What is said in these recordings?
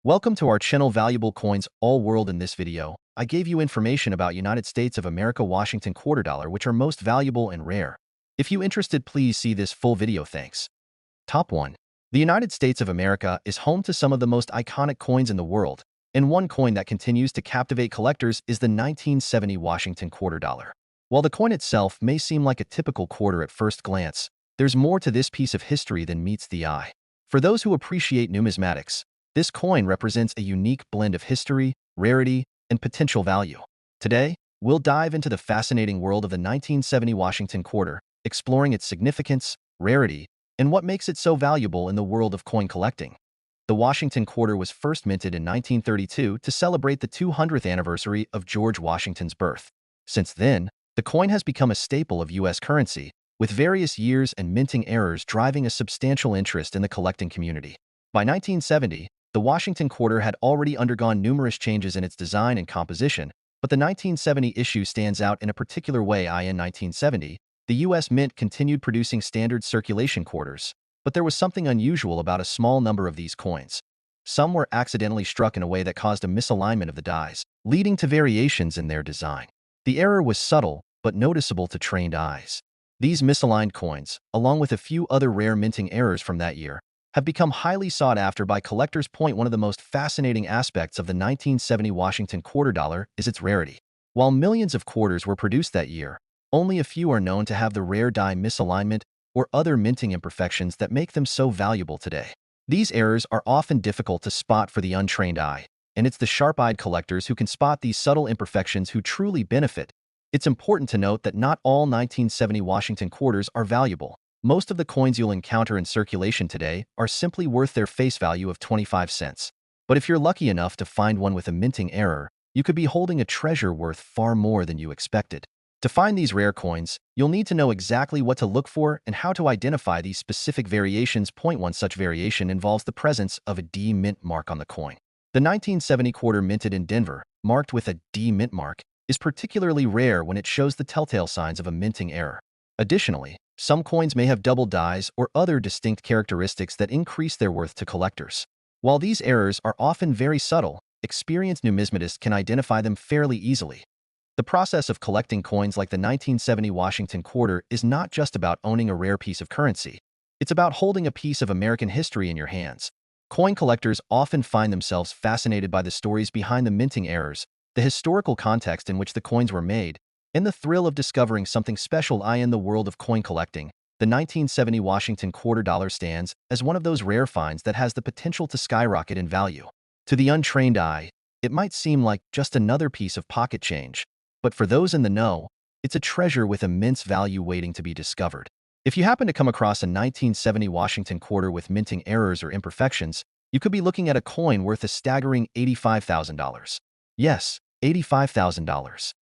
Welcome to our channel Valuable Coins All World. In this video, I gave you information about United States of America Washington quarter dollar, which are most valuable and rare. If you interested, please see this full video. Thanks. Top 1. The United States of America is home to some of the most iconic coins in the world, and one coin that continues to captivate collectors is the 1970 Washington quarter dollar. While the coin itself may seem like a typical quarter at first glance, there's more to this piece of history than meets the eye. For those who appreciate numismatics, this coin represents a unique blend of history, rarity, and potential value. Today, we'll dive into the fascinating world of the 1970 Washington quarter, exploring its significance, rarity, and what makes it so valuable in the world of coin collecting. The Washington quarter was first minted in 1932 to celebrate the 200th anniversary of George Washington's birth. Since then, the coin has become a staple of U.S. currency, with various years and minting errors driving a substantial interest in the collecting community. By 1970, the Washington quarter had already undergone numerous changes in its design and composition, but the 1970 issue stands out in a particular way. In 1970, the U.S. Mint continued producing standard circulation quarters, but there was something unusual about a small number of these coins. Some were accidentally struck in a way that caused a misalignment of the dies, leading to variations in their design. The error was subtle, but noticeable to trained eyes. These misaligned coins, along with a few other rare minting errors from that year, have become highly sought after by collectors. One of the most fascinating aspects of the 1970 Washington quarter dollar is its rarity. While millions of quarters were produced that year, only a few are known to have the rare die misalignment or other minting imperfections that make them so valuable today. These errors are often difficult to spot for the untrained eye, and it's the sharp-eyed collectors who can spot these subtle imperfections who truly benefit. It's important to note that not all 1970 Washington quarters are valuable. Most of the coins you'll encounter in circulation today are simply worth their face value of 25 cents. But if you're lucky enough to find one with a minting error, you could be holding a treasure worth far more than you expected. To find these rare coins, you'll need to know exactly what to look for and how to identify these specific variations. One such variation involves the presence of a D mint mark on the coin. The 1970 quarter minted in Denver, marked with a D mint mark, is particularly rare when it shows the telltale signs of a minting error. Additionally, some coins may have double dies or other distinct characteristics that increase their worth to collectors. While these errors are often very subtle, experienced numismatists can identify them fairly easily. The process of collecting coins like the 1970 Washington quarter is not just about owning a rare piece of currency. It's about holding a piece of American history in your hands. Coin collectors often find themselves fascinated by the stories behind the minting errors, the historical context in which the coins were made, and the thrill of discovering something special. In the world of coin collecting, the 1970 Washington quarter dollar stands as one of those rare finds that has the potential to skyrocket in value. To the untrained eye, it might seem like just another piece of pocket change, but for those in the know, it's a treasure with immense value waiting to be discovered. If you happen to come across a 1970 Washington quarter with minting errors or imperfections, you could be looking at a coin worth a staggering $85,000. Yes, $85,000.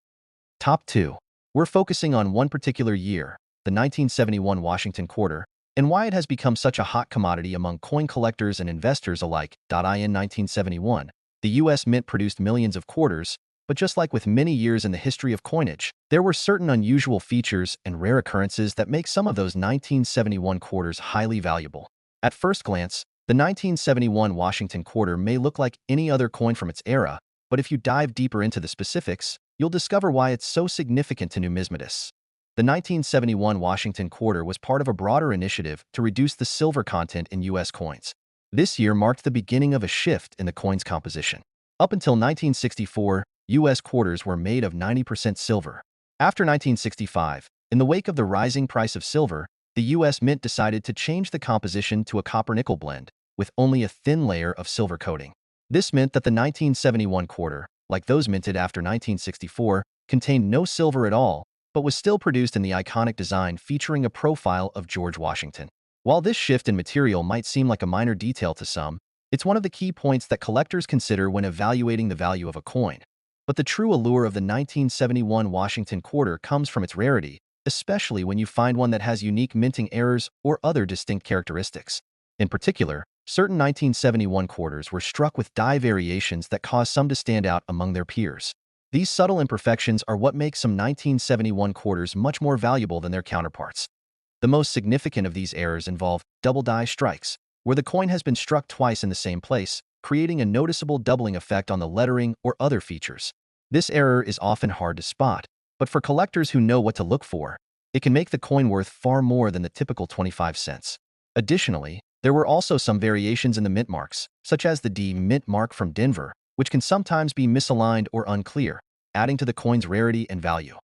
Top 2. We're focusing on one particular year, the 1971 Washington quarter, and why it has become such a hot commodity among coin collectors and investors alike. In 1971, the U.S. Mint produced millions of quarters, but just like with many years in the history of coinage, there were certain unusual features and rare occurrences that make some of those 1971 quarters highly valuable. At first glance, the 1971 Washington quarter may look like any other coin from its era, but if you dive deeper into the specifics, you'll discover why it's so significant to numismatists. The 1971 Washington quarter was part of a broader initiative to reduce the silver content in U.S. coins. This year marked the beginning of a shift in the coin's composition. Up until 1964, U.S. quarters were made of 90% silver. After 1965, in the wake of the rising price of silver, the U.S. Mint decided to change the composition to a copper-nickel blend, with only a thin layer of silver coating. This meant that the 1971 quarter, like those minted after 1964, contained no silver at all, but was still produced in the iconic design featuring a profile of George Washington. While this shift in material might seem like a minor detail to some, it's one of the key points that collectors consider when evaluating the value of a coin. But the true allure of the 1971 Washington quarter comes from its rarity, especially when you find one that has unique minting errors or other distinct characteristics. In particular, certain 1971 quarters were struck with die variations that caused some to stand out among their peers. These subtle imperfections are what make some 1971 quarters much more valuable than their counterparts. The most significant of these errors involve double die strikes, where the coin has been struck twice in the same place, creating a noticeable doubling effect on the lettering or other features. This error is often hard to spot, but for collectors who know what to look for, it can make the coin worth far more than the typical 25 cents. Additionally, there were also some variations in the mint marks, such as the D mint mark from Denver, which can sometimes be misaligned or unclear, adding to the coin's rarity and value.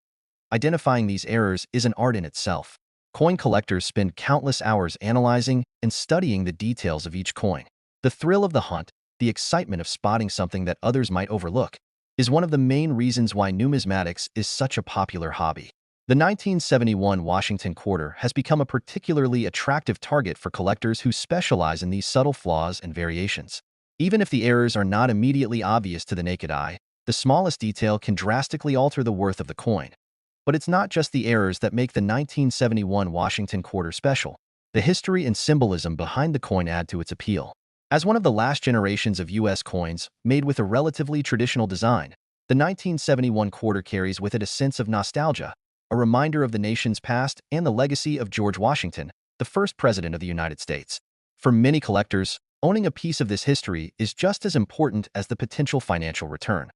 Identifying these errors is an art in itself. Coin collectors spend countless hours analyzing and studying the details of each coin. The thrill of the hunt, the excitement of spotting something that others might overlook, is one of the main reasons why numismatics is such a popular hobby. The 1971 Washington quarter has become a particularly attractive target for collectors who specialize in these subtle flaws and variations. Even if the errors are not immediately obvious to the naked eye, the smallest detail can drastically alter the worth of the coin. But it's not just the errors that make the 1971 Washington quarter special. The history and symbolism behind the coin add to its appeal. As one of the last generations of U.S. coins made with a relatively traditional design, the 1971 quarter carries with it a sense of nostalgia, a reminder of the nation's past and the legacy of George Washington, the first president of the United States. For many collectors, owning a piece of this history is just as important as the potential financial return.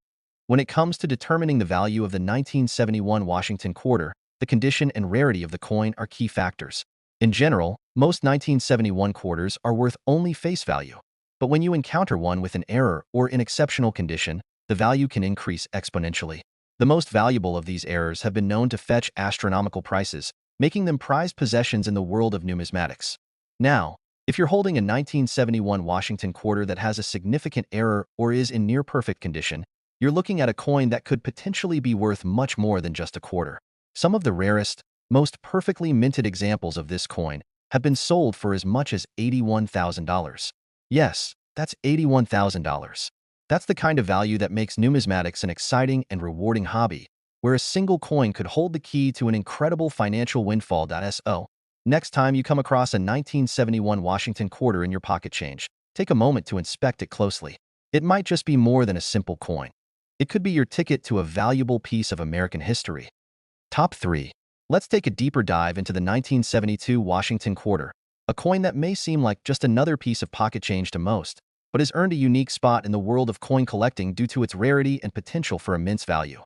When it comes to determining the value of the 1971 Washington quarter, the condition and rarity of the coin are key factors. In general, most 1971 quarters are worth only face value. But when you encounter one with an error or in exceptional condition, the value can increase exponentially. The most valuable of these errors have been known to fetch astronomical prices, making them prized possessions in the world of numismatics. Now, if you're holding a 1971 Washington quarter that has a significant error or is in near-perfect condition, you're looking at a coin that could potentially be worth much more than just a quarter. Some of the rarest, most perfectly minted examples of this coin have been sold for as much as $81,000. Yes, that's $81,000. That's the kind of value that makes numismatics an exciting and rewarding hobby, where a single coin could hold the key to an incredible financial windfall. So, next time you come across a 1971 Washington quarter in your pocket change, take a moment to inspect it closely. It might just be more than a simple coin. It could be your ticket to a valuable piece of American history. Top 3. Let's take a deeper dive into the 1972 Washington quarter, a coin that may seem like just another piece of pocket change to most, but has earned a unique spot in the world of coin collecting due to its rarity and potential for immense value.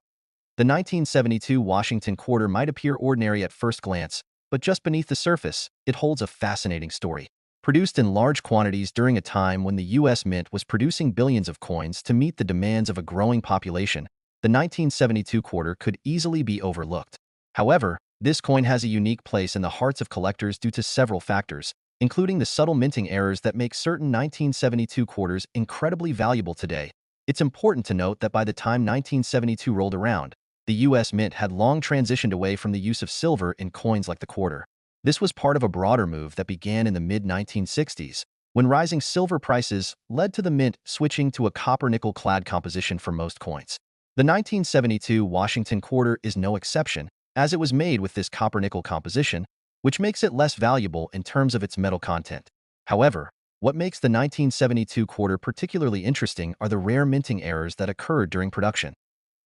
The 1972 Washington quarter might appear ordinary at first glance, but just beneath the surface, it holds a fascinating story. Produced in large quantities during a time when the U.S. Mint was producing billions of coins to meet the demands of a growing population, the 1972 quarter could easily be overlooked. However, this coin has a unique place in the hearts of collectors due to several factors, including the subtle minting errors that make certain 1972 quarters incredibly valuable today. It's important to note that by the time 1972 rolled around, the U.S. Mint had long transitioned away from the use of silver in coins like the quarter. This was part of a broader move that began in the mid-1960s, when rising silver prices led to the Mint switching to a copper-nickel-clad composition for most coins. The 1972 Washington quarter is no exception, as it was made with this copper-nickel composition, which makes it less valuable in terms of its metal content. However, what makes the 1972 quarter particularly interesting are the rare minting errors that occurred during production.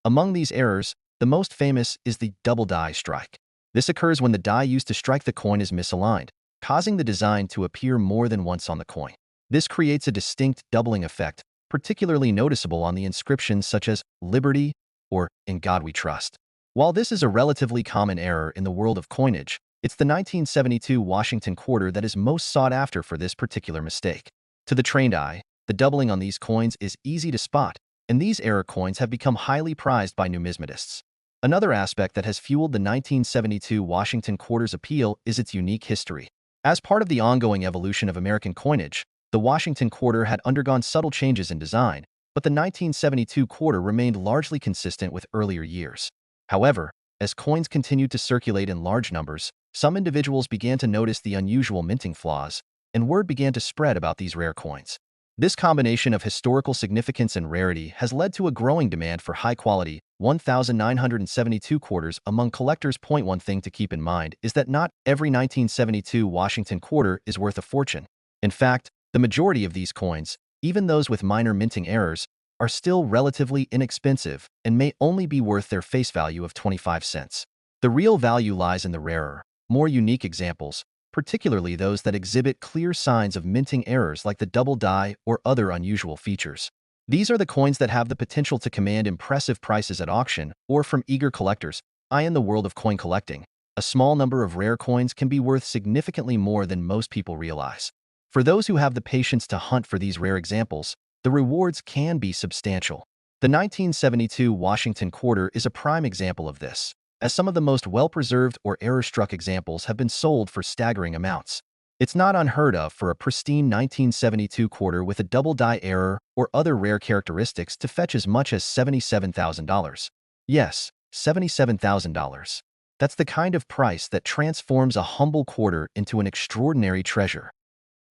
Among these errors, the most famous is the double die strike. This occurs when the die used to strike the coin is misaligned, causing the design to appear more than once on the coin. This creates a distinct doubling effect, particularly noticeable on the inscriptions such as "Liberty" or "In God We Trust." While this is a relatively common error in the world of coinage, it's the 1972 Washington quarter that is most sought after for this particular mistake. To the trained eye, the doubling on these coins is easy to spot, and these error coins have become highly prized by numismatists. Another aspect that has fueled the 1972 Washington quarter's appeal is its unique history. As part of the ongoing evolution of American coinage, the Washington quarter had undergone subtle changes in design, but the 1972 quarter remained largely consistent with earlier years. However, as coins continued to circulate in large numbers, some individuals began to notice the unusual minting flaws, and word began to spread about these rare coins. This combination of historical significance and rarity has led to a growing demand for high-quality, 1972 quarters among collectors. One thing to keep in mind is that not every 1972 Washington quarter is worth a fortune. In fact, the majority of these coins, even those with minor minting errors, are still relatively inexpensive and may only be worth their face value of 25 cents. The real value lies in the rarer, more unique examples, particularly those that exhibit clear signs of minting errors like the double die or other unusual features. These are the coins that have the potential to command impressive prices at auction or from eager collectors. In the world of coin collecting, a small number of rare coins can be worth significantly more than most people realize. For those who have the patience to hunt for these rare examples, the rewards can be substantial. The 1972 Washington quarter is a prime example of this, as some of the most well-preserved or error-struck examples have been sold for staggering amounts. It's not unheard of for a pristine 1972 quarter with a double die error or other rare characteristics to fetch as much as $77,000. Yes, $77,000. That's the kind of price that transforms a humble quarter into an extraordinary treasure.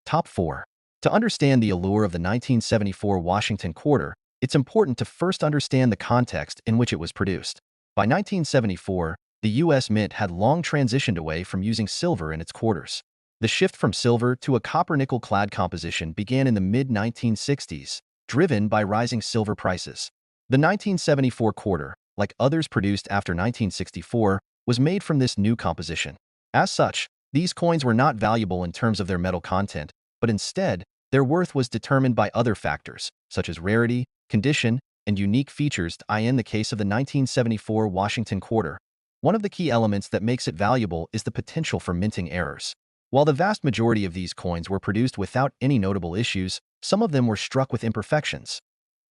Top 4. To understand the allure of the 1974 Washington quarter, it's important to first understand the context in which it was produced. By 1974, the U.S. Mint had long transitioned away from using silver in its quarters. The shift from silver to a copper-nickel clad composition began in the mid-1960s, driven by rising silver prices. The 1974 quarter, like others produced after 1964, was made from this new composition. As such, these coins were not valuable in terms of their metal content, but instead, their worth was determined by other factors, such as rarity, condition, and unique features. In the case of the 1974 Washington quarter, one of the key elements that makes it valuable is the potential for minting errors. While the vast majority of these coins were produced without any notable issues, some of them were struck with imperfections,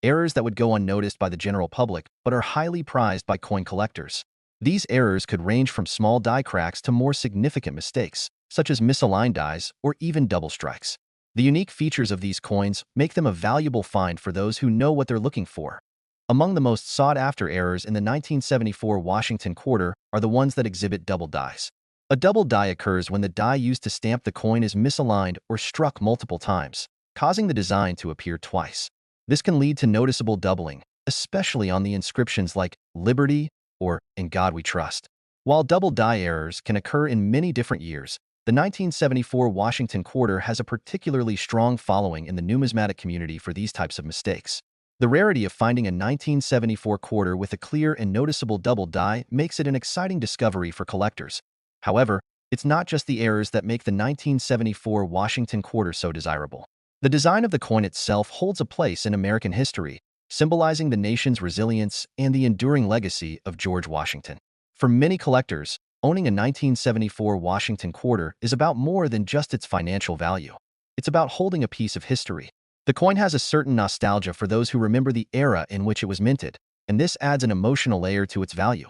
errors that would go unnoticed by the general public but are highly prized by coin collectors. These errors could range from small die cracks to more significant mistakes, such as misaligned dies or even double strikes. The unique features of these coins make them a valuable find for those who know what they're looking for. Among the most sought-after errors in the 1974 Washington quarter are the ones that exhibit double dies. A double die occurs when the die used to stamp the coin is misaligned or struck multiple times, causing the design to appear twice. This can lead to noticeable doubling, especially on the inscriptions like Liberty or In God We Trust. While double die errors can occur in many different years, the 1974 Washington quarter has a particularly strong following in the numismatic community for these types of mistakes. The rarity of finding a 1974 quarter with a clear and noticeable double die makes it an exciting discovery for collectors. However, it's not just the errors that make the 1974 Washington quarter so desirable. The design of the coin itself holds a place in American history, symbolizing the nation's resilience and the enduring legacy of George Washington. For many collectors, owning a 1974 Washington quarter is about more than just its financial value. It's about holding a piece of history. The coin has a certain nostalgia for those who remember the era in which it was minted, and this adds an emotional layer to its value.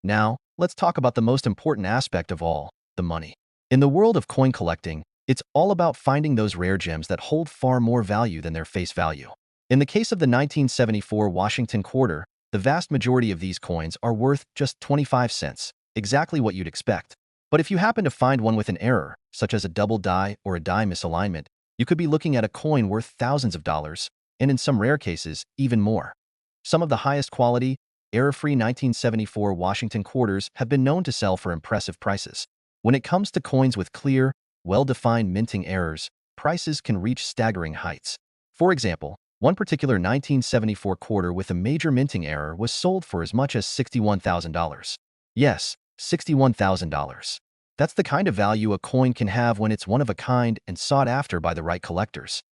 Now, let's talk about the most important aspect of all, the money. In the world of coin collecting, it's all about finding those rare gems that hold far more value than their face value. In the case of the 1974 Washington quarter, the vast majority of these coins are worth just 25 cents, exactly what you'd expect. But if you happen to find one with an error, such as a double die or a die misalignment, you could be looking at a coin worth thousands of dollars, and in some rare cases, even more. Some of the highest quality, error-free 1974 Washington quarters have been known to sell for impressive prices. When it comes to coins with clear, well-defined minting errors, prices can reach staggering heights. For example, one particular 1974 quarter with a major minting error was sold for as much as $61,000. Yes, $61,000. That's the kind of value a coin can have when it's one of a kind and sought after by the right collectors.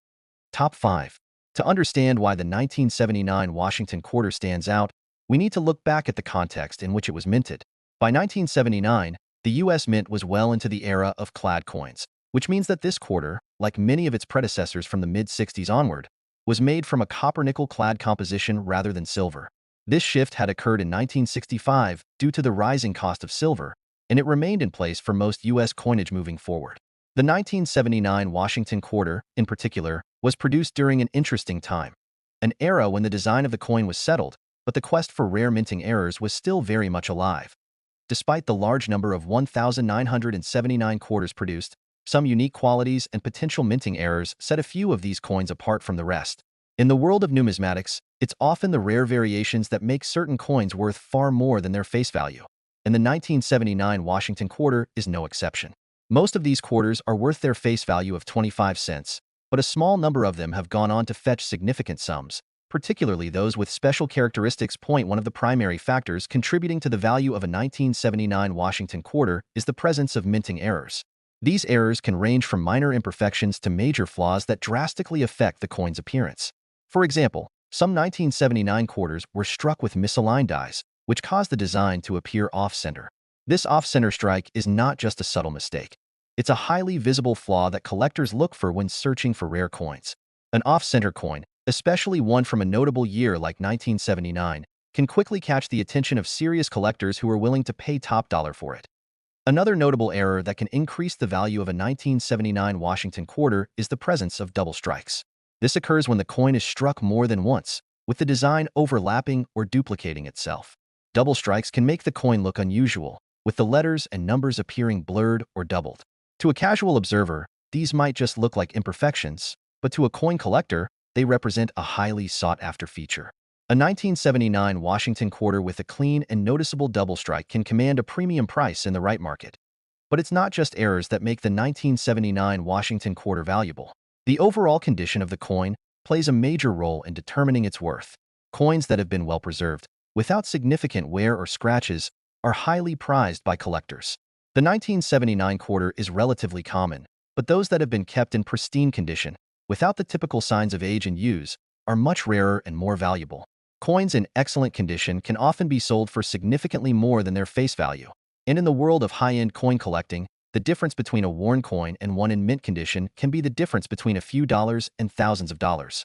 Top 5. To understand why the 1979 Washington quarter stands out, we need to look back at the context in which it was minted. By 1979, the U.S. Mint was well into the era of clad coins, which means that this quarter, like many of its predecessors from the mid-60s onward, was made from a copper-nickel clad composition rather than silver. This shift had occurred in 1965 due to the rising cost of silver, and it remained in place for most U.S. coinage moving forward. The 1979 Washington quarter, in particular, was produced during an interesting time, an era when the design of the coin was settled, but the quest for rare minting errors was still very much alive. Despite the large number of 1,979 quarters produced, some unique qualities and potential minting errors set a few of these coins apart from the rest. In the world of numismatics, it's often the rare variations that make certain coins worth far more than their face value. And the 1979 Washington quarter is no exception. Most of these quarters are worth their face value of 25 cents, but a small number of them have gone on to fetch significant sums, particularly those with special characteristics. One of the primary factors contributing to the value of a 1979 Washington quarter is the presence of minting errors. These errors can range from minor imperfections to major flaws that drastically affect the coin's appearance. For example, some 1979 quarters were struck with misaligned dies, which caused the design to appear off-center. This off-center strike is not just a subtle mistake. It's a highly visible flaw that collectors look for when searching for rare coins. An off-center coin, especially one from a notable year like 1979, can quickly catch the attention of serious collectors who are willing to pay top dollar for it. Another notable error that can increase the value of a 1979 Washington quarter is the presence of double strikes. This occurs when the coin is struck more than once, with the design overlapping or duplicating itself. Double strikes can make the coin look unusual, with the letters and numbers appearing blurred or doubled. To a casual observer, these might just look like imperfections, but to a coin collector, they represent a highly sought-after feature. A 1979 Washington quarter with a clean and noticeable double strike can command a premium price in the right market. But it's not just errors that make the 1979 Washington quarter valuable. The overall condition of the coin plays a major role in determining its worth. Coins that have been well preserved, without significant wear or scratches, are highly prized by collectors. The 1979 quarter is relatively common, but those that have been kept in pristine condition, without the typical signs of age and use, are much rarer and more valuable. Coins in excellent condition can often be sold for significantly more than their face value. And in the world of high-end coin collecting, the difference between a worn coin and one in mint condition can be the difference between a few dollars and thousands of dollars.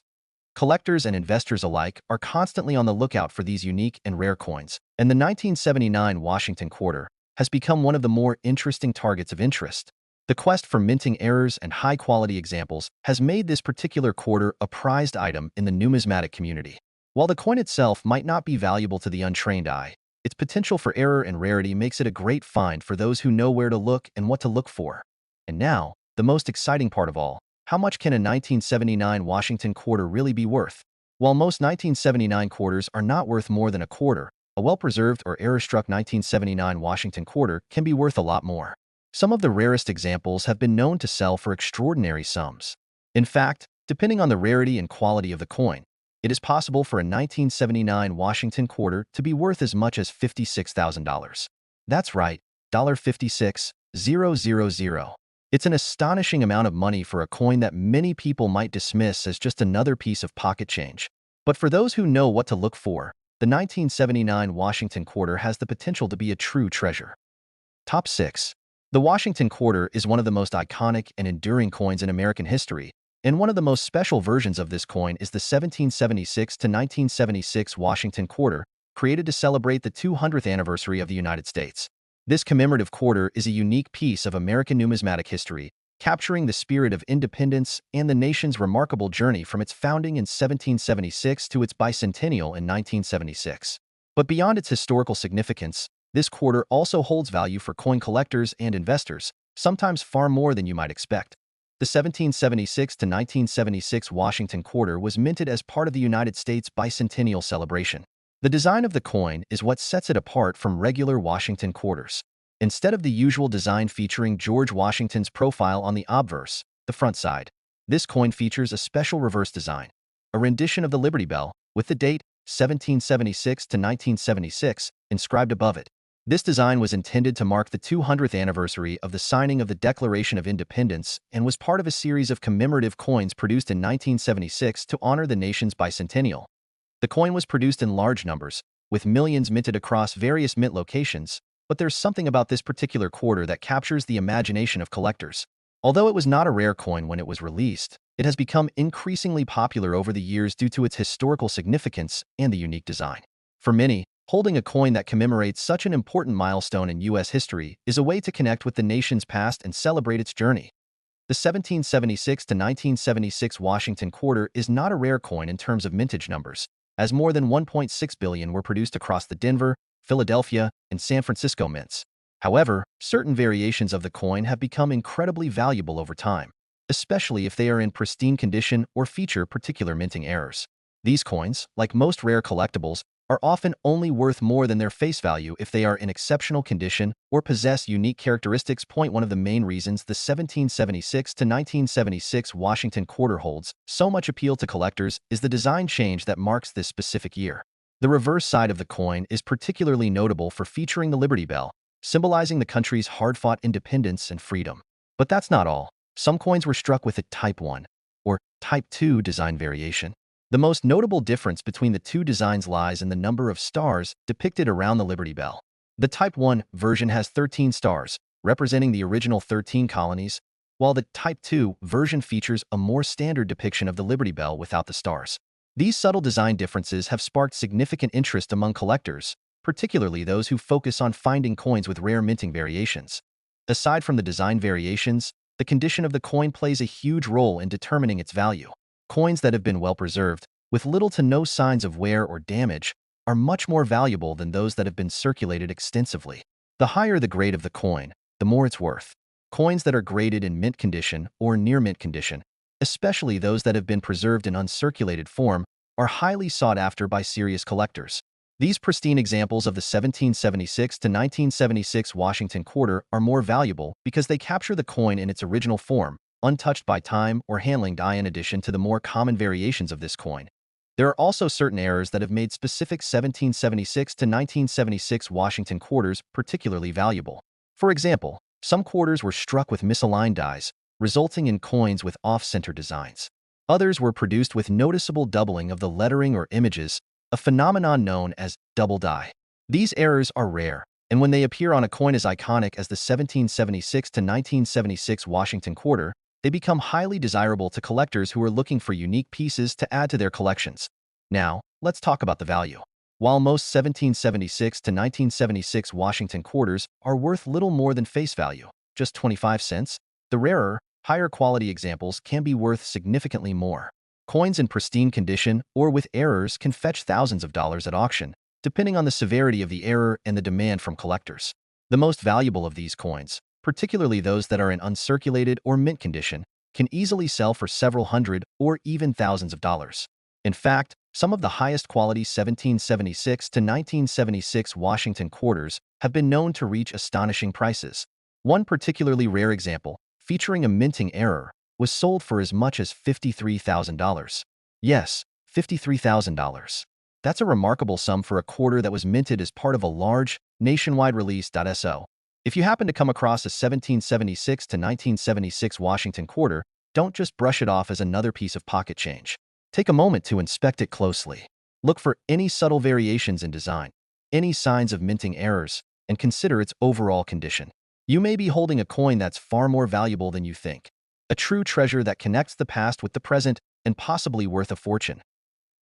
Collectors and investors alike are constantly on the lookout for these unique and rare coins, and the 1979 Washington quarter has become one of the more interesting targets of interest. The quest for minting errors and high-quality examples has made this particular quarter a prized item in the numismatic community. While the coin itself might not be valuable to the untrained eye, its potential for error and rarity makes it a great find for those who know where to look and what to look for. And now, the most exciting part of all, how much can a 1979 Washington quarter really be worth? While most 1979 quarters are not worth more than a quarter, a well-preserved or error-struck 1979 Washington quarter can be worth a lot more. Some of the rarest examples have been known to sell for extraordinary sums. In fact, depending on the rarity and quality of the coin, it is possible for a 1979 Washington quarter to be worth as much as $56,000. That's right, $56,000. It's an astonishing amount of money for a coin that many people might dismiss as just another piece of pocket change. But for those who know what to look for, the 1979 Washington quarter has the potential to be a true treasure. Top 6. The Washington quarter is one of the most iconic and enduring coins in American history, and one of the most special versions of this coin is the 1776 to 1976 Washington quarter, created to celebrate the 200th anniversary of the United States. This commemorative quarter is a unique piece of American numismatic history, capturing the spirit of independence and the nation's remarkable journey from its founding in 1776 to its bicentennial in 1976. But beyond its historical significance, this quarter also holds value for coin collectors and investors, sometimes far more than you might expect. The 1776 to 1976 Washington quarter was minted as part of the United States bicentennial celebration. The design of the coin is what sets it apart from regular Washington quarters. Instead of the usual design featuring George Washington's profile on the obverse, the front side, this coin features a special reverse design, a rendition of the Liberty Bell, with the date 1776 to 1976 inscribed above it. This design was intended to mark the 200th anniversary of the signing of the Declaration of Independence and was part of a series of commemorative coins produced in 1976 to honor the nation's bicentennial. The coin was produced in large numbers, with millions minted across various mint locations, but there's something about this particular quarter that captures the imagination of collectors. Although it was not a rare coin when it was released, it has become increasingly popular over the years due to its historical significance and the unique design. For many, holding a coin that commemorates such an important milestone in U.S. history is a way to connect with the nation's past and celebrate its journey. The 1776 to 1976 Washington quarter is not a rare coin in terms of mintage numbers, as more than 1.6 billion were produced across the Denver, Philadelphia, and San Francisco mints. However, certain variations of the coin have become incredibly valuable over time, especially if they are in pristine condition or feature particular minting errors. These coins, like most rare collectibles, are often only worth more than their face value if they are in exceptional condition or possess unique characteristics. One of the main reasons the 1776 to 1976 Washington quarter holds so much appeal to collectors is the design change that marks this specific year. The reverse side of the coin is particularly notable for featuring the Liberty Bell, symbolizing the country's hard-fought independence and freedom. But that's not all. Some coins were struck with a Type 1 or Type 2 design variation. The most notable difference between the two designs lies in the number of stars depicted around the Liberty Bell. The Type 1 version has 13 stars, representing the original 13 colonies, while the Type 2 version features a more standard depiction of the Liberty Bell without the stars. These subtle design differences have sparked significant interest among collectors, particularly those who focus on finding coins with rare minting variations. Aside from the design variations, the condition of the coin plays a huge role in determining its value. Coins that have been well preserved, with little to no signs of wear or damage, are much more valuable than those that have been circulated extensively. The higher the grade of the coin, the more it's worth. Coins that are graded in mint condition or near mint condition, especially those that have been preserved in uncirculated form, are highly sought after by serious collectors. These pristine examples of the 1776 to 1976 Washington quarter are more valuable because they capture the coin in its original form, untouched by time or handling. In addition to the more common variations of this coin, there are also certain errors that have made specific 1776 to 1976 Washington quarters particularly valuable. For example, some quarters were struck with misaligned dies, resulting in coins with off-center designs. Others were produced with noticeable doubling of the lettering or images, a phenomenon known as double die. These errors are rare, and when they appear on a coin as iconic as the 1776 to 1976 Washington quarter, they become highly desirable to collectors who are looking for unique pieces to add to their collections. Now, let's talk about the value. While most 1776 to 1976 Washington quarters are worth little more than face value, just 25 cents, the rarer, higher quality examples can be worth significantly more. Coins in pristine condition or with errors can fetch thousands of dollars at auction, depending on the severity of the error and the demand from collectors. The most valuable of these coins, particularly those that are in uncirculated or mint condition, can easily sell for several hundred or even thousands of dollars. In fact, some of the highest quality 1776 to 1976 Washington quarters have been known to reach astonishing prices. One particularly rare example, featuring a minting error, was sold for as much as $53,000. Yes, $53,000. That's a remarkable sum for a quarter that was minted as part of a large, nationwide release. So, if you happen to come across a 1776 to 1976 Washington quarter, don't just brush it off as another piece of pocket change. Take a moment to inspect it closely. Look for any subtle variations in design, any signs of minting errors, and consider its overall condition. You may be holding a coin that's far more valuable than you think. A true treasure that connects the past with the present and possibly worth a fortune.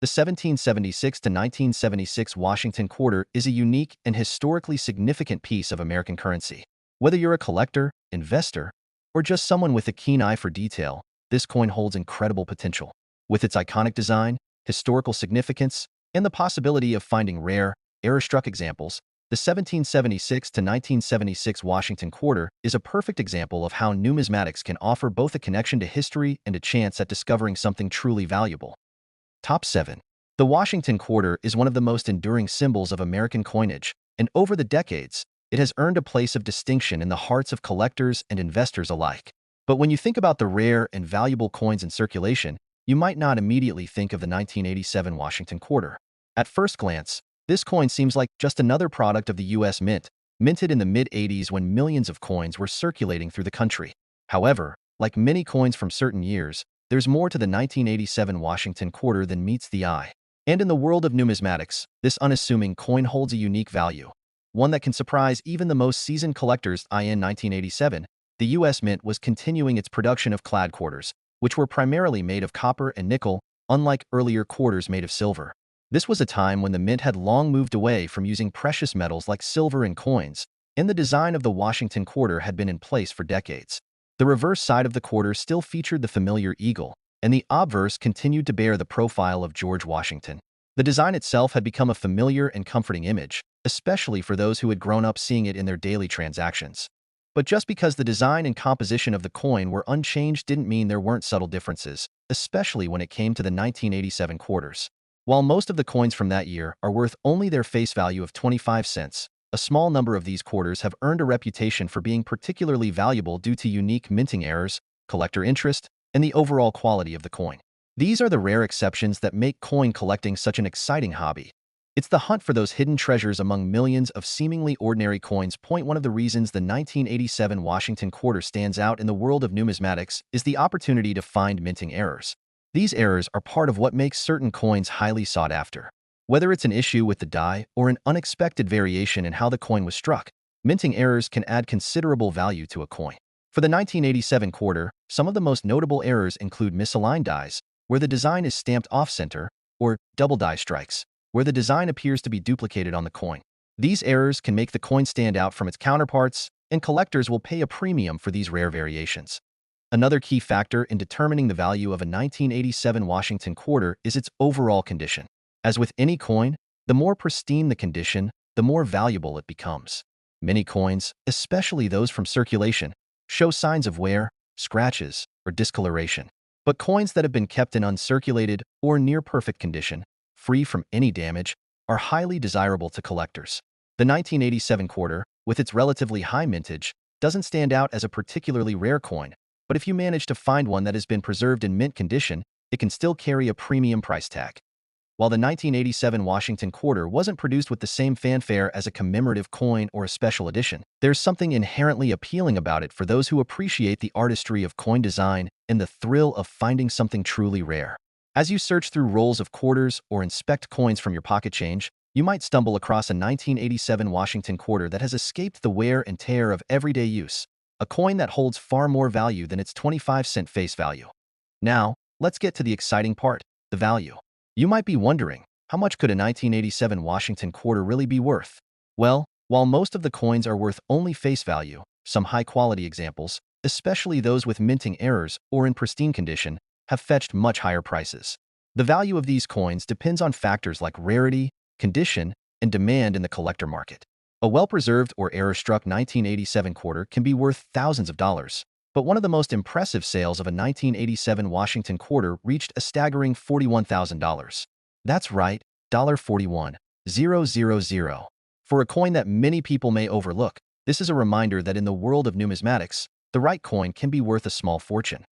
The 1776 to 1976 Washington quarter is a unique and historically significant piece of American currency. Whether you're a collector, investor, or just someone with a keen eye for detail, this coin holds incredible potential. With its iconic design, historical significance, and the possibility of finding rare, error-struck examples, the 1776 to 1976 Washington quarter is a perfect example of how numismatics can offer both a connection to history and a chance at discovering something truly valuable. Top 7. The Washington quarter is one of the most enduring symbols of American coinage, and over the decades, it has earned a place of distinction in the hearts of collectors and investors alike. But when you think about the rare and valuable coins in circulation, you might not immediately think of the 1987 Washington quarter. At first glance, this coin seems like just another product of the U.S. Mint, minted in the mid-80s when millions of coins were circulating through the country. However, like many coins from certain years, there's more to the 1987 Washington quarter than meets the eye. And in the world of numismatics, this unassuming coin holds a unique value, one that can surprise even the most seasoned collectors. In 1987, the U.S. Mint was continuing its production of clad quarters, which were primarily made of copper and nickel, unlike earlier quarters made of silver. This was a time when the mint had long moved away from using precious metals like silver in coins, and the design of the Washington quarter had been in place for decades. The reverse side of the quarter still featured the familiar eagle, and the obverse continued to bear the profile of George Washington. The design itself had become a familiar and comforting image, especially for those who had grown up seeing it in their daily transactions. But just because the design and composition of the coin were unchanged didn't mean there weren't subtle differences, especially when it came to the 1987 quarters. While most of the coins from that year are worth only their face value of 25 cents, a small number of these quarters have earned a reputation for being particularly valuable due to unique minting errors, collector interest, and the overall quality of the coin. These are the rare exceptions that make coin collecting such an exciting hobby. It's the hunt for those hidden treasures among millions of seemingly ordinary coins. One of the reasons the 1987 Washington quarter stands out in the world of numismatics is the opportunity to find minting errors. These errors are part of what makes certain coins highly sought after. Whether it's an issue with the die or an unexpected variation in how the coin was struck, minting errors can add considerable value to a coin. For the 1987 quarter, some of the most notable errors include misaligned dies, where the design is stamped off-center, or double die strikes, where the design appears to be duplicated on the coin. These errors can make the coin stand out from its counterparts, and collectors will pay a premium for these rare variations. Another key factor in determining the value of a 1987 Washington quarter is its overall condition. As with any coin, the more pristine the condition, the more valuable it becomes. Many coins, especially those from circulation, show signs of wear, scratches, or discoloration. But coins that have been kept in uncirculated or near-perfect condition, free from any damage, are highly desirable to collectors. The 1987 quarter, with its relatively high mintage, doesn't stand out as a particularly rare coin, but if you manage to find one that has been preserved in mint condition, it can still carry a premium price tag. While the 1987 Washington quarter wasn't produced with the same fanfare as a commemorative coin or a special edition, there's something inherently appealing about it for those who appreciate the artistry of coin design and the thrill of finding something truly rare. As you search through rolls of quarters or inspect coins from your pocket change, you might stumble across a 1987 Washington quarter that has escaped the wear and tear of everyday use, a coin that holds far more value than its 25-cent face value. Now, let's get to the exciting part, the value. You might be wondering, how much could a 1987 Washington quarter really be worth? Well, while most of the coins are worth only face value, some high-quality examples, especially those with minting errors or in pristine condition, have fetched much higher prices. The value of these coins depends on factors like rarity, condition, and demand in the collector market. A well-preserved or error-struck 1987 quarter can be worth thousands of dollars, but one of the most impressive sales of a 1987 Washington quarter reached a staggering $41,000. That's right, $41,000. For a coin that many people may overlook, this is a reminder that in the world of numismatics, the right coin can be worth a small fortune.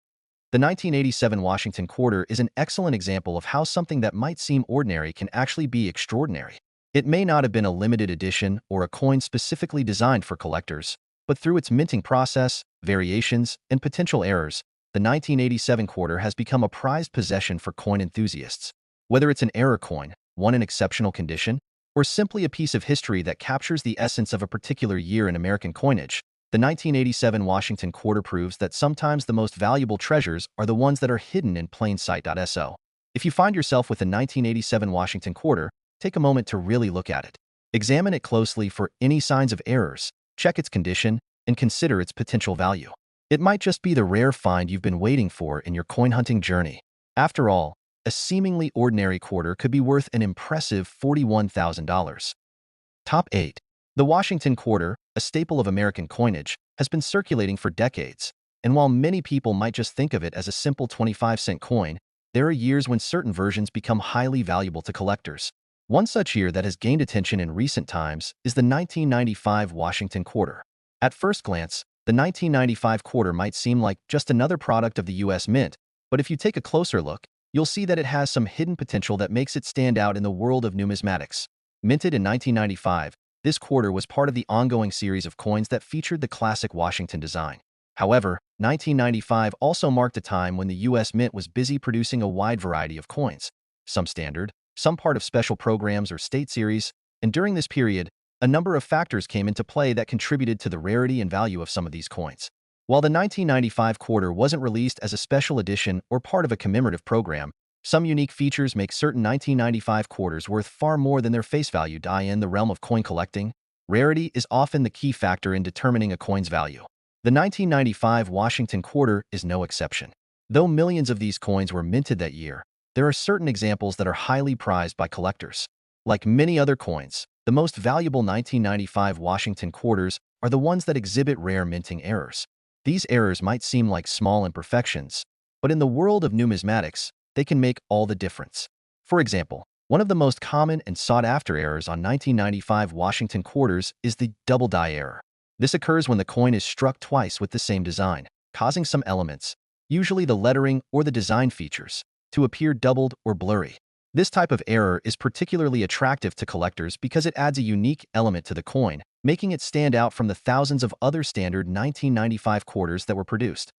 The 1987 Washington quarter is an excellent example of how something that might seem ordinary can actually be extraordinary. It may not have been a limited edition or a coin specifically designed for collectors, but through its minting process, variations, and potential errors, the 1987 quarter has become a prized possession for coin enthusiasts. Whether it's an error coin, one in exceptional condition, or simply a piece of history that captures the essence of a particular year in American coinage, the 1987 Washington quarter proves that sometimes the most valuable treasures are the ones that are hidden in plain sight. So, if you find yourself with a 1987 Washington quarter, take a moment to really look at it. Examine it closely for any signs of errors, check its condition, and consider its potential value. It might just be the rare find you've been waiting for in your coin hunting journey. After all, a seemingly ordinary quarter could be worth an impressive $41,000. Top 8. The Washington quarter, a staple of American coinage, has been circulating for decades, and while many people might just think of it as a simple 25-cent coin, there are years when certain versions become highly valuable to collectors. One such year that has gained attention in recent times is the 1995 Washington quarter. At first glance, the 1995 quarter might seem like just another product of the U.S. Mint, but if you take a closer look, you'll see that it has some hidden potential that makes it stand out in the world of numismatics. Minted in 1995, this quarter was part of the ongoing series of coins that featured the classic Washington design. However, 1995 also marked a time when the U.S. Mint was busy producing a wide variety of coins, some standard, some part of special programs or state series, and during this period, a number of factors came into play that contributed to the rarity and value of some of these coins. While the 1995 quarter wasn't released as a special edition or part of a commemorative program, some unique features make certain 1995 quarters worth far more than their face value. In the realm of coin collecting, rarity is often the key factor in determining a coin's value. The 1995 Washington quarter is no exception. Though millions of these coins were minted that year, there are certain examples that are highly prized by collectors. Like many other coins, the most valuable 1995 Washington quarters are the ones that exhibit rare minting errors. These errors might seem like small imperfections, but in the world of numismatics, they can make all the difference. For example, one of the most common and sought-after errors on 1995 Washington quarters is the double die error. This occurs when the coin is struck twice with the same design, causing some elements, usually the lettering or the design features, to appear doubled or blurry. This type of error is particularly attractive to collectors because it adds a unique element to the coin, making it stand out from the thousands of other standard 1995 quarters that were produced.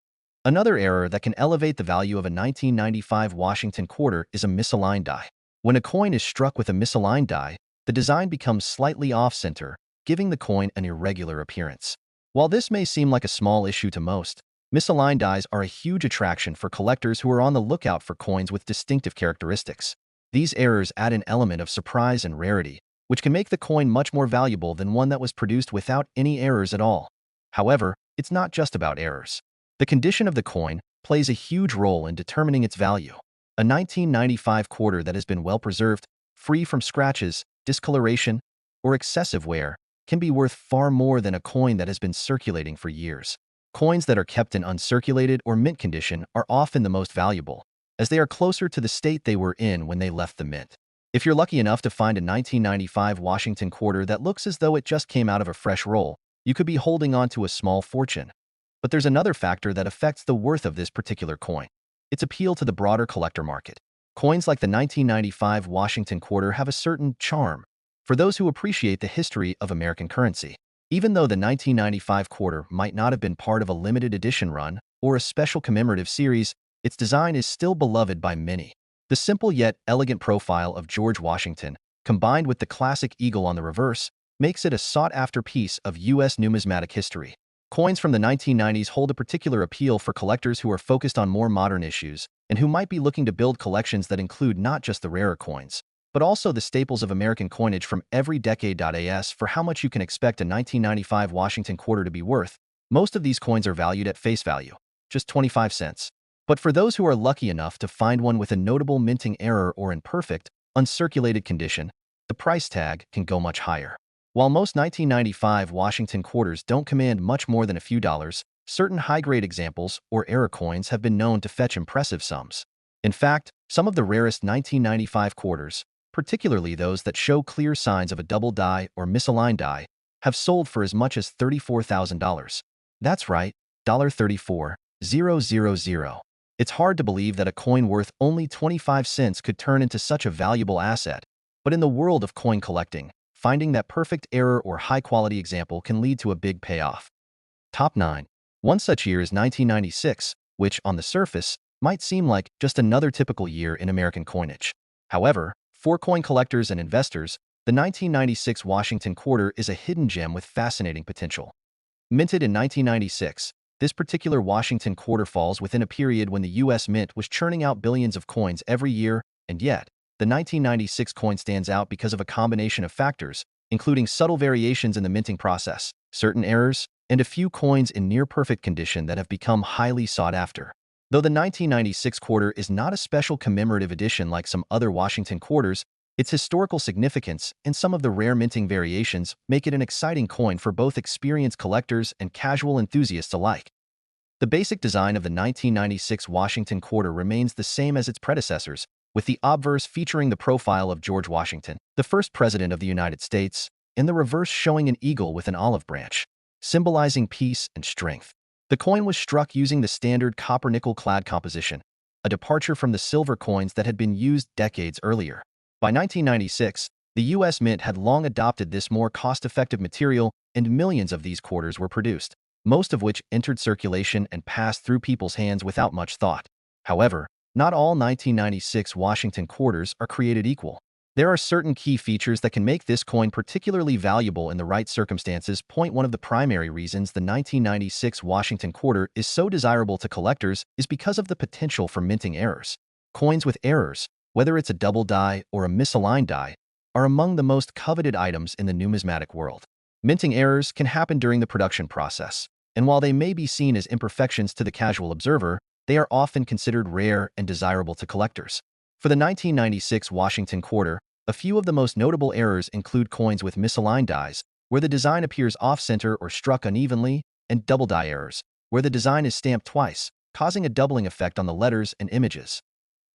Another error that can elevate the value of a 1995 Washington quarter is a misaligned die. When a coin is struck with a misaligned die, the design becomes slightly off-center, giving the coin an irregular appearance. While this may seem like a small issue to most, misaligned dies are a huge attraction for collectors who are on the lookout for coins with distinctive characteristics. These errors add an element of surprise and rarity, which can make the coin much more valuable than one that was produced without any errors at all. However, it's not just about errors. The condition of the coin plays a huge role in determining its value. A 1995 quarter that has been well preserved, free from scratches, discoloration, or excessive wear, can be worth far more than a coin that has been circulating for years. Coins that are kept in uncirculated or mint condition are often the most valuable, as they are closer to the state they were in when they left the mint. If you're lucky enough to find a 1995 Washington quarter that looks as though it just came out of a fresh roll, you could be holding on to a small fortune. But there's another factor that affects the worth of this particular coin: its appeal to the broader collector market. Coins like the 1995 Washington quarter have a certain charm for those who appreciate the history of American currency. Even though the 1995 quarter might not have been part of a limited edition run or a special commemorative series, its design is still beloved by many. The simple yet elegant profile of George Washington, combined with the classic eagle on the reverse, makes it a sought-after piece of U.S. numismatic history. Coins from the 1990s hold a particular appeal for collectors who are focused on more modern issues and who might be looking to build collections that include not just the rarer coins, but also the staples of American coinage from every decade. As for how much you can expect a 1995 Washington quarter to be worth, most of these coins are valued at face value, just 25 cents. But for those who are lucky enough to find one with a notable minting error or in perfect, uncirculated condition, the price tag can go much higher. While most 1995 Washington quarters don't command much more than a few dollars, certain high-grade examples or error coins have been known to fetch impressive sums. In fact, some of the rarest 1995 quarters, particularly those that show clear signs of a double die or misaligned die, have sold for as much as $34,000. That's right, $34,000. It's hard to believe that a coin worth only 25 cents could turn into such a valuable asset, but in the world of coin collecting, finding that perfect error or high-quality example can lead to a big payoff. Top 9. One such year is 1996, which, on the surface, might seem like just another typical year in American coinage. However, for coin collectors and investors, the 1996 Washington quarter is a hidden gem with fascinating potential. Minted in 1996, this particular Washington quarter falls within a period when the U.S. Mint was churning out billions of coins every year, and yet, the 1996 coin stands out because of a combination of factors, including subtle variations in the minting process, certain errors, and a few coins in near-perfect condition that have become highly sought after. Though the 1996 quarter is not a special commemorative edition like some other Washington quarters, its historical significance and some of the rare minting variations make it an exciting coin for both experienced collectors and casual enthusiasts alike. The basic design of the 1996 Washington quarter remains the same as its predecessors, with the obverse featuring the profile of George Washington, the first president of the United States, and the reverse showing an eagle with an olive branch, symbolizing peace and strength. The coin was struck using the standard copper-nickel clad composition, a departure from the silver coins that had been used decades earlier. By 1996, the U.S. Mint had long adopted this more cost-effective material, and millions of these quarters were produced, most of which entered circulation and passed through people's hands without much thought. However, not all 1996 Washington quarters are created equal. There are certain key features that can make this coin particularly valuable in the right circumstances. One of the primary reasons the 1996 Washington quarter is so desirable to collectors is because of the potential for minting errors. Coins with errors, whether it's a double die or a misaligned die, are among the most coveted items in the numismatic world. Minting errors can happen during the production process, and while they may be seen as imperfections to the casual observer, they are often considered rare and desirable to collectors. For the 1996 Washington quarter, a few of the most notable errors include coins with misaligned dies, where the design appears off-center or struck unevenly, and double die errors, where the design is stamped twice, causing a doubling effect on the letters and images.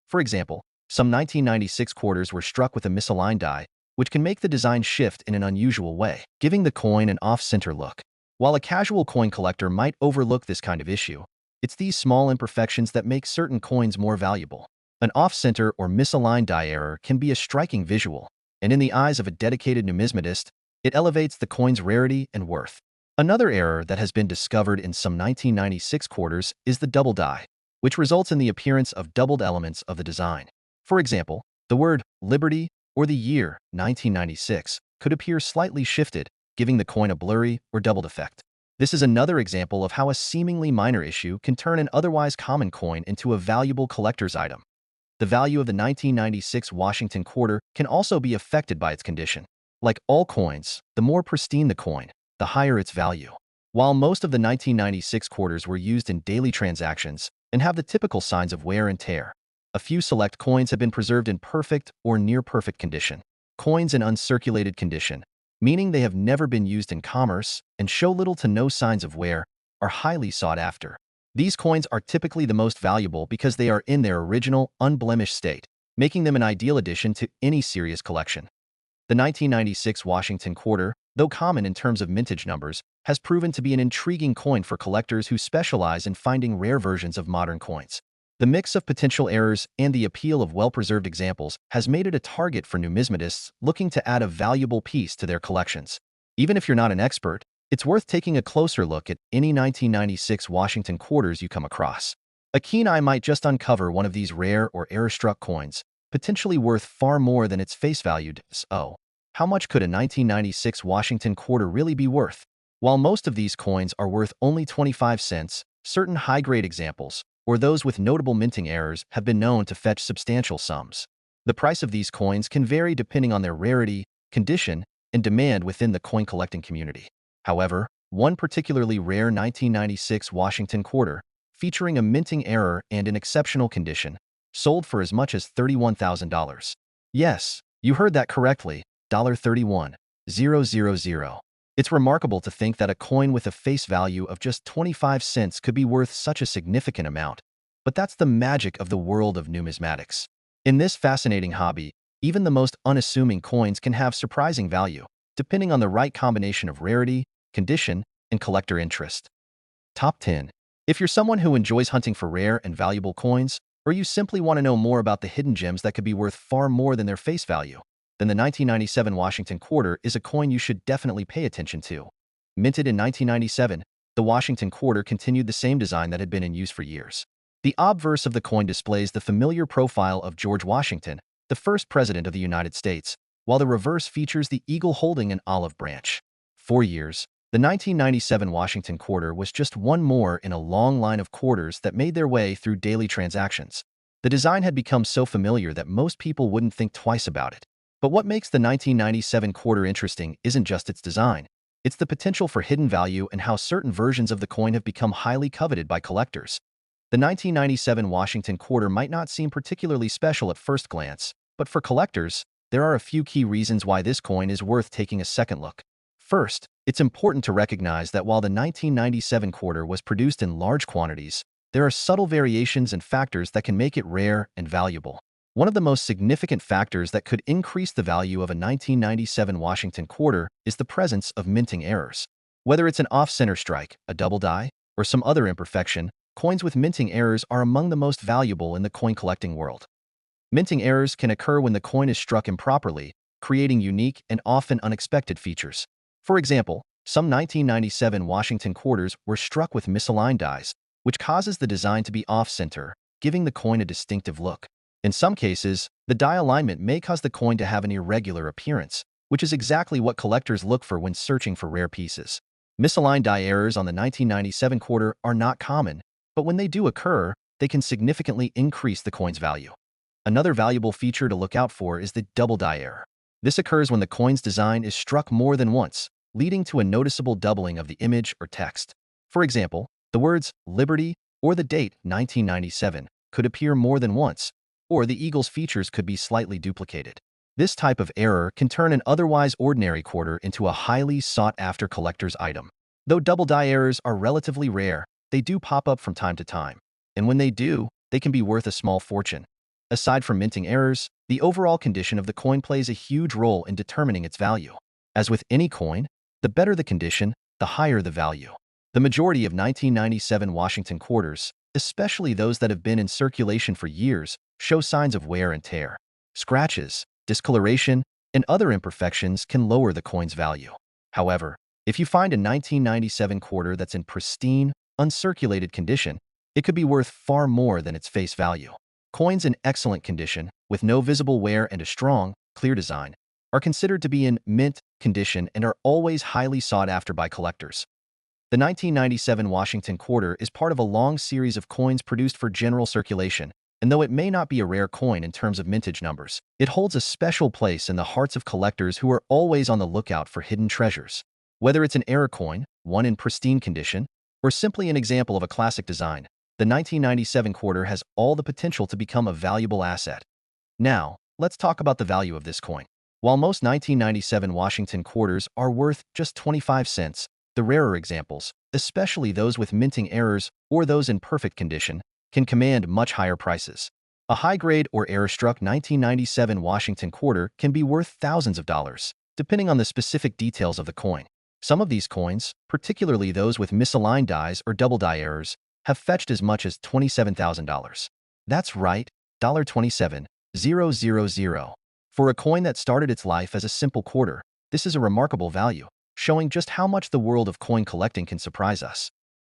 For example, some 1996 quarters were struck with a misaligned die, which can make the design shift in an unusual way, giving the coin an off-center look. While a casual coin collector might overlook this kind of issue, it's these small imperfections that make certain coins more valuable. An off-center or misaligned die error can be a striking visual, and in the eyes of a dedicated numismatist, it elevates the coin's rarity and worth. Another error that has been discovered in some 1996 quarters is the double die, which results in the appearance of doubled elements of the design. For example, the word Liberty or the year 1996 could appear slightly shifted, giving the coin a blurry or doubled effect. This is another example of how a seemingly minor issue can turn an otherwise common coin into a valuable collector's item. The value of the 1996 Washington quarter can also be affected by its condition. Like all coins, the more pristine the coin, the higher its value. While most of the 1996 quarters were used in daily transactions and have the typical signs of wear and tear, a few select coins have been preserved in perfect or near-perfect condition. Coins in uncirculated condition, meaning they have never been used in commerce and show little to no signs of wear, are highly sought after. These coins are typically the most valuable because they are in their original, unblemished state, making them an ideal addition to any serious collection. The 1996 Washington quarter, though common in terms of mintage numbers, has proven to be an intriguing coin for collectors who specialize in finding rare versions of modern coins. The mix of potential errors and the appeal of well-preserved examples has made it a target for numismatists looking to add a valuable piece to their collections. Even if you're not an expert, it's worth taking a closer look at any 1996 Washington quarters you come across. A keen eye might just uncover one of these rare or error-struck coins, potentially worth far more than its face value. So, how much could a 1996 Washington quarter really be worth? While most of these coins are worth only 25 cents, certain high-grade examples, or those with notable minting errors, have been known to fetch substantial sums. The price of these coins can vary depending on their rarity, condition, and demand within the coin collecting community. However, one particularly rare 1996 Washington quarter, featuring a minting error and in exceptional condition, sold for as much as $31,000. Yes, you heard that correctly, $31,000. It's remarkable to think that a coin with a face value of just 25 cents could be worth such a significant amount, but that's the magic of the world of numismatics. In this fascinating hobby, even the most unassuming coins can have surprising value, depending on the right combination of rarity, condition, and collector interest. Top 10. If you're someone who enjoys hunting for rare and valuable coins, or you simply want to know more about the hidden gems that could be worth far more than their face value, then the 1997 Washington quarter is a coin you should definitely pay attention to. Minted in 1997, the Washington quarter continued the same design that had been in use for years. The obverse of the coin displays the familiar profile of George Washington, the first president of the United States, while the reverse features the eagle holding an olive branch. For years, the 1997 Washington quarter was just one more in a long line of quarters that made their way through daily transactions. The design had become so familiar that most people wouldn't think twice about it. But what makes the 1997 quarter interesting isn't just its design. It's the potential for hidden value and how certain versions of the coin have become highly coveted by collectors. The 1997 Washington quarter might not seem particularly special at first glance, but for collectors, there are a few key reasons why this coin is worth taking a second look. First, it's important to recognize that while the 1997 quarter was produced in large quantities, there are subtle variations and factors that can make it rare and valuable. One of the most significant factors that could increase the value of a 1997 Washington quarter is the presence of minting errors. Whether it's an off-center strike, a double die, or some other imperfection, coins with minting errors are among the most valuable in the coin collecting world. Minting errors can occur when the coin is struck improperly, creating unique and often unexpected features. For example, some 1997 Washington quarters were struck with misaligned dies, which causes the design to be off-center, giving the coin a distinctive look. In some cases, the die alignment may cause the coin to have an irregular appearance, which is exactly what collectors look for when searching for rare pieces. Misaligned die errors on the 1997 quarter are not common, but when they do occur, they can significantly increase the coin's value. Another valuable feature to look out for is the double die error. This occurs when the coin's design is struck more than once, leading to a noticeable doubling of the image or text. For example, the words Liberty or the date 1997 could appear more than once, or the eagle's features could be slightly duplicated. This type of error can turn an otherwise ordinary quarter into a highly sought-after collector's item. Though double die errors are relatively rare, they do pop up from time to time, and when they do, they can be worth a small fortune. Aside from minting errors, the overall condition of the coin plays a huge role in determining its value. As with any coin, the better the condition, the higher the value. The majority of 1997 Washington quarters, especially those that have been in circulation for years, show signs of wear and tear. Scratches, discoloration, and other imperfections can lower the coin's value. However, if you find a 1997 quarter that's in pristine, uncirculated condition, it could be worth far more than its face value. Coins in excellent condition, with no visible wear and a strong, clear design, are considered to be in mint condition and are always highly sought after by collectors. The 1997 Washington quarter is part of a long series of coins produced for general circulation, and though it may not be a rare coin in terms of mintage numbers, it holds a special place in the hearts of collectors who are always on the lookout for hidden treasures. Whether it's an error coin, one in pristine condition, or simply an example of a classic design, the 1997 quarter has all the potential to become a valuable asset. Now, let's talk about the value of this coin. While most 1997 Washington quarters are worth just 25 cents, the rarer examples, especially those with minting errors or those in perfect condition, can command much higher prices. A high-grade or error-struck 1997 Washington quarter can be worth thousands of dollars, depending on the specific details of the coin. Some of these coins, particularly those with misaligned dies or double die errors, have fetched as much as $27,000. That's right, $27,000. For a coin that started its life as a simple quarter, this is a remarkable value, showing just how much the world of coin collecting can surprise us.